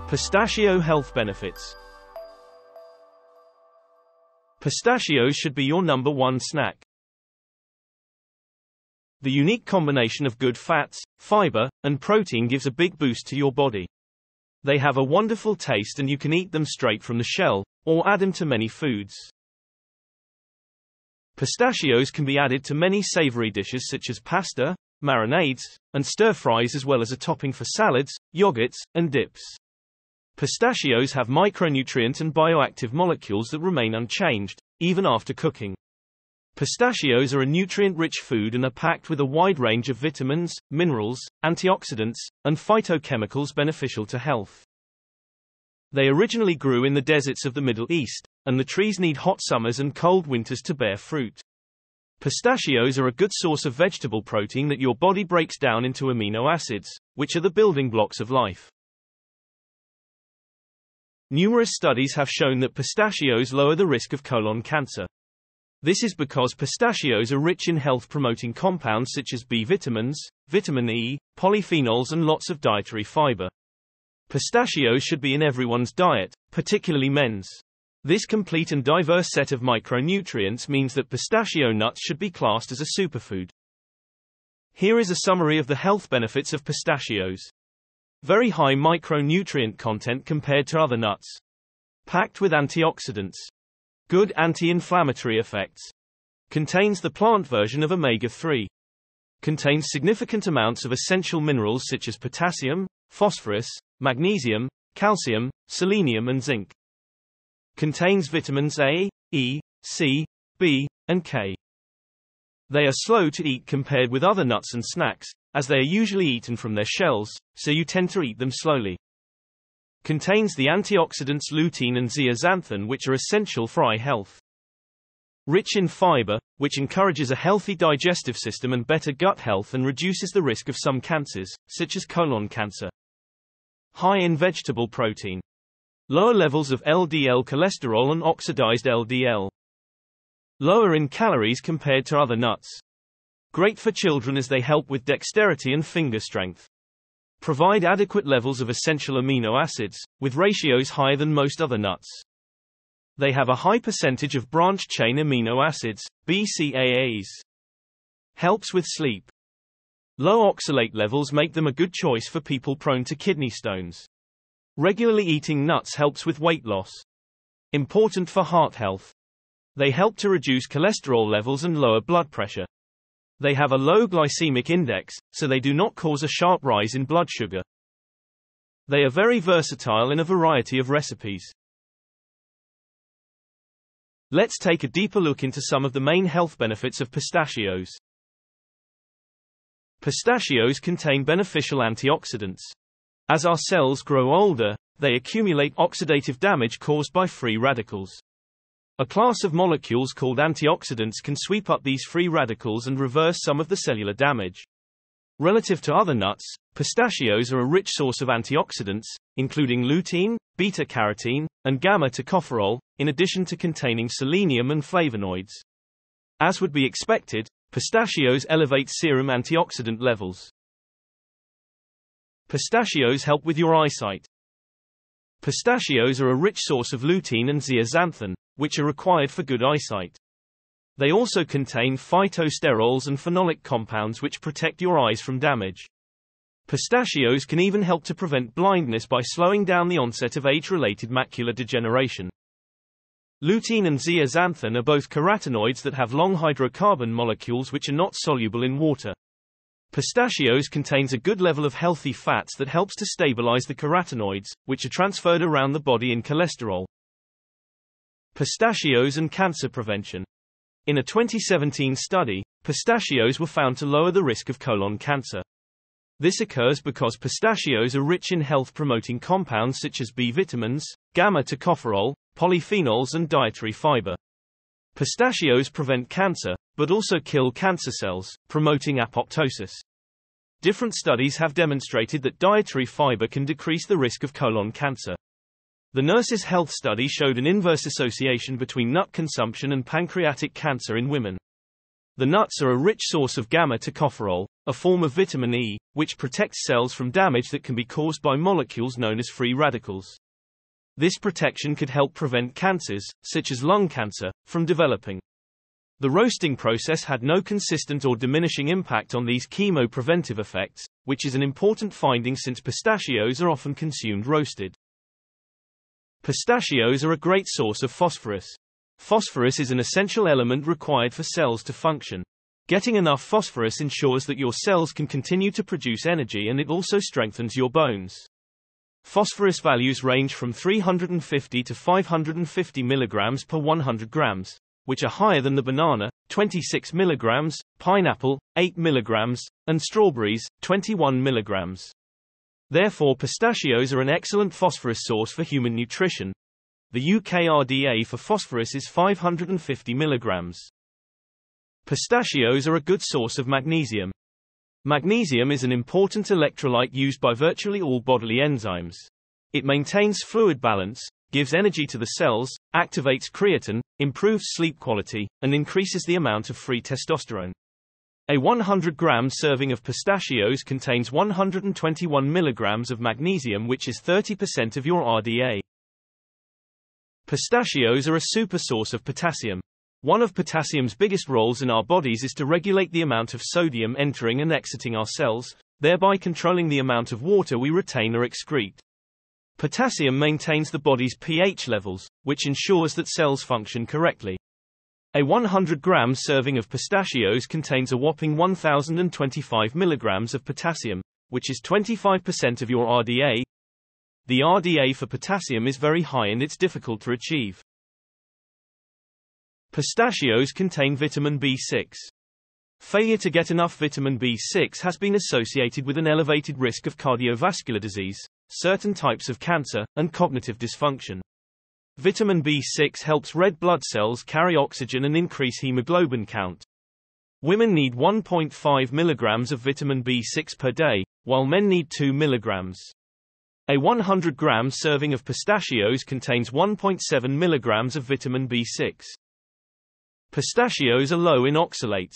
Pistachio health benefits. Pistachios should be your number one snack. The unique combination of good fats, fiber, and protein gives a big boost to your body. They have a wonderful taste and you can eat them straight from the shell, or add them to many foods. Pistachios can be added to many savory dishes such as pasta, marinades, and stir-fries, as well as a topping for salads, yogurts, and dips. Pistachios have micronutrient and bioactive molecules that remain unchanged, even after cooking. Pistachios are a nutrient-rich food and are packed with a wide range of vitamins, minerals, antioxidants, and phytochemicals beneficial to health. They originally grew in the deserts of the Middle East, and the trees need hot summers and cold winters to bear fruit. Pistachios are a good source of vegetable protein that your body breaks down into amino acids, which are the building blocks of life. Numerous studies have shown that pistachios lower the risk of colon cancer. This is because pistachios are rich in health-promoting compounds such as B vitamins, vitamin E, polyphenols, and lots of dietary fiber. Pistachios should be in everyone's diet, particularly men's. This complete and diverse set of micronutrients means that pistachio nuts should be classed as a superfood. Here is a summary of the health benefits of pistachios. Very high micronutrient content compared to other nuts. Packed with antioxidants. Good anti-inflammatory effects. Contains the plant version of omega-3. Contains significant amounts of essential minerals such as potassium, phosphorus, magnesium, calcium, selenium, and zinc. Contains vitamins A, E, C, B, and K. They are slow to eat compared with other nuts and snacks, as they are usually eaten from their shells, so you tend to eat them slowly. Contains the antioxidants lutein and zeaxanthin, which are essential for eye health. Rich in fiber, which encourages a healthy digestive system and better gut health and reduces the risk of some cancers, such as colon cancer. High in vegetable protein. Lower levels of LDL cholesterol and oxidized LDL. Lower in calories compared to other nuts. Great for children as they help with dexterity and finger strength. Provide adequate levels of essential amino acids, with ratios higher than most other nuts. They have a high percentage of branched-chain amino acids, BCAAs. Helps with sleep. Low oxalate levels make them a good choice for people prone to kidney stones. Regularly eating nuts helps with weight loss. Important for heart health. They help to reduce cholesterol levels and lower blood pressure. They have a low glycemic index, so they do not cause a sharp rise in blood sugar. They are very versatile in a variety of recipes. Let's take a deeper look into some of the main health benefits of pistachios. Pistachios contain beneficial antioxidants. As our cells grow older, they accumulate oxidative damage caused by free radicals. A class of molecules called antioxidants can sweep up these free radicals and reverse some of the cellular damage. Relative to other nuts, pistachios are a rich source of antioxidants, including lutein, beta-carotene, and gamma-tocopherol, in addition to containing selenium and flavonoids. As would be expected, pistachios elevate serum antioxidant levels. Pistachios help with your eyesight. Pistachios are a rich source of lutein and zeaxanthin, which are required for good eyesight. They also contain phytosterols and phenolic compounds which protect your eyes from damage. Pistachios can even help to prevent blindness by slowing down the onset of age-related macular degeneration. Lutein and zeaxanthin are both carotenoids that have long hydrocarbon molecules which are not soluble in water. Pistachios contains a good level of healthy fats that helps to stabilize the carotenoids, which are transferred around the body in cholesterol. Pistachios and cancer prevention. In a 2017 study, pistachios were found to lower the risk of colon cancer. This occurs because pistachios are rich in health-promoting compounds such as B vitamins, gamma-tocopherol, polyphenols, and dietary fiber. Pistachios prevent cancer, but also kill cancer cells, promoting apoptosis. Different studies have demonstrated that dietary fiber can decrease the risk of colon cancer. The Nurses' Health study showed an inverse association between nut consumption and pancreatic cancer in women. The nuts are a rich source of gamma-tocopherol, a form of vitamin E, which protects cells from damage that can be caused by molecules known as free radicals. This protection could help prevent cancers, such as lung cancer, from developing. The roasting process had no consistent or diminishing impact on these chemopreventive effects, which is an important finding since pistachios are often consumed roasted. Pistachios are a great source of phosphorus. Phosphorus is an essential element required for cells to function. Getting enough phosphorus ensures that your cells can continue to produce energy, and it also strengthens your bones. Phosphorus values range from 350 to 550 mg per 100 grams, which are higher than the banana, 26 mg, pineapple, 8 mg, and strawberries, 21 mg. Therefore, pistachios are an excellent phosphorus source for human nutrition. The UK RDA for phosphorus is 550 mg. Pistachios are a good source of magnesium. Magnesium is an important electrolyte used by virtually all bodily enzymes. It maintains fluid balance, gives energy to the cells, activates creatine, improves sleep quality, and increases the amount of free testosterone. A 100-gram serving of pistachios contains 121 mg of magnesium, which is 30% of your RDA. Pistachios are a super source of potassium. One of potassium's biggest roles in our bodies is to regulate the amount of sodium entering and exiting our cells, thereby controlling the amount of water we retain or excrete. Potassium maintains the body's pH levels, which ensures that cells function correctly. A 100-gram serving of pistachios contains a whopping 1,025 mg of potassium, which is 25% of your RDA. The RDA for potassium is very high and it's difficult to achieve. Pistachios contain vitamin B6. Failure to get enough vitamin B6 has been associated with an elevated risk of cardiovascular disease, certain types of cancer, and cognitive dysfunction. Vitamin B6 helps red blood cells carry oxygen and increase hemoglobin count. Women need 1.5 mg of vitamin B6 per day, while men need 2 mg. A 100-gram serving of pistachios contains 1.7 mg of vitamin B6. Pistachios are low in oxalates.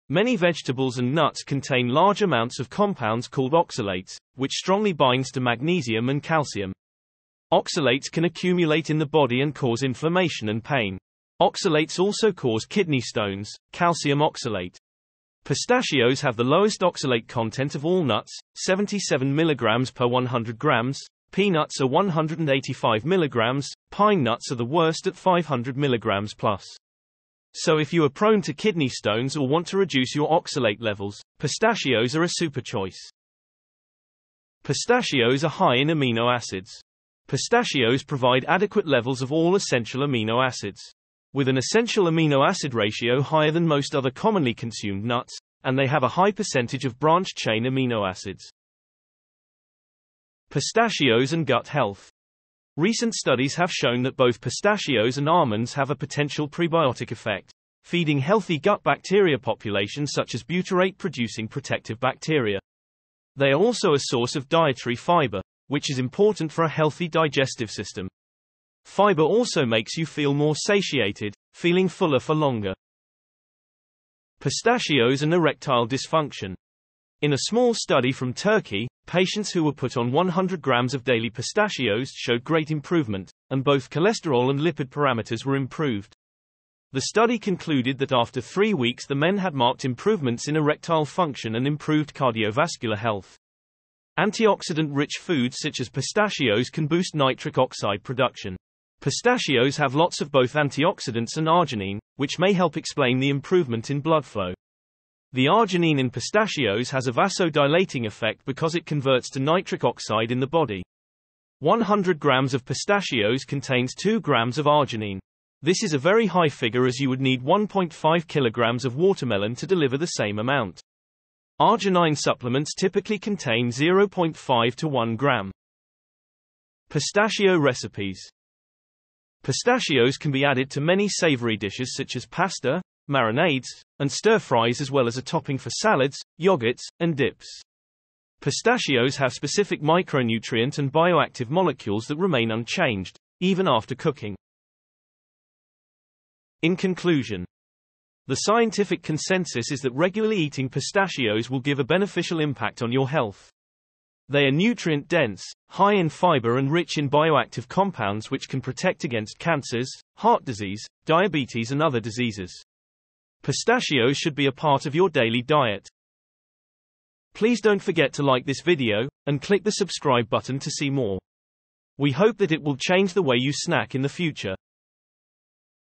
Many vegetables and nuts contain large amounts of compounds called oxalates, which strongly binds to magnesium and calcium. Oxalates can accumulate in the body and cause inflammation and pain. Oxalates also cause kidney stones, calcium oxalate. Pistachios have the lowest oxalate content of all nuts, 77 mg per 100 grams, peanuts are 185 mg, pine nuts are the worst at 500 mg plus. So if you are prone to kidney stones or want to reduce your oxalate levels, pistachios are a super choice. Pistachios are high in amino acids. Pistachios provide adequate levels of all essential amino acids. With an essential amino acid ratio higher than most other commonly consumed nuts, and they have a high percentage of branched-chain amino acids. Pistachios and gut health. Recent studies have shown that both pistachios and almonds have a potential prebiotic effect, feeding healthy gut bacteria populations such as butyrate-producing protective bacteria. They are also a source of dietary fiber, which is important for a healthy digestive system. Fiber also makes you feel more satiated, feeling fuller for longer. Pistachios and erectile dysfunction. In a small study from Turkey, patients who were put on 100 grams of daily pistachios showed great improvement, and both cholesterol and lipid parameters were improved. The study concluded that after 3 weeks the men had marked improvements in erectile function and improved cardiovascular health. Antioxidant-rich foods such as pistachios can boost nitric oxide production. Pistachios have lots of both antioxidants and arginine, which may help explain the improvement in blood flow. The arginine in pistachios has a vasodilating effect because it converts to nitric oxide in the body. 100 grams of pistachios contains 2 grams of arginine. This is a very high figure, as you would need 1.5 kilograms of watermelon to deliver the same amount. Arginine supplements typically contain 0.5 to 1 gram. Pistachio recipes. Pistachios can be added to many savory dishes such as pasta, marinades, and stir-fries, as well as a topping for salads, yogurts, and dips. Pistachios have specific micronutrient and bioactive molecules that remain unchanged, even after cooking. In conclusion, The scientific consensus is that regularly eating pistachios will give a beneficial impact on your health. They are nutrient-dense, high in fiber and rich in bioactive compounds which can protect against cancers, heart disease, diabetes and other diseases. Pistachios should be a part of your daily diet. Please don't forget to like this video, and click the subscribe button to see more. We hope that it will change the way you snack in the future.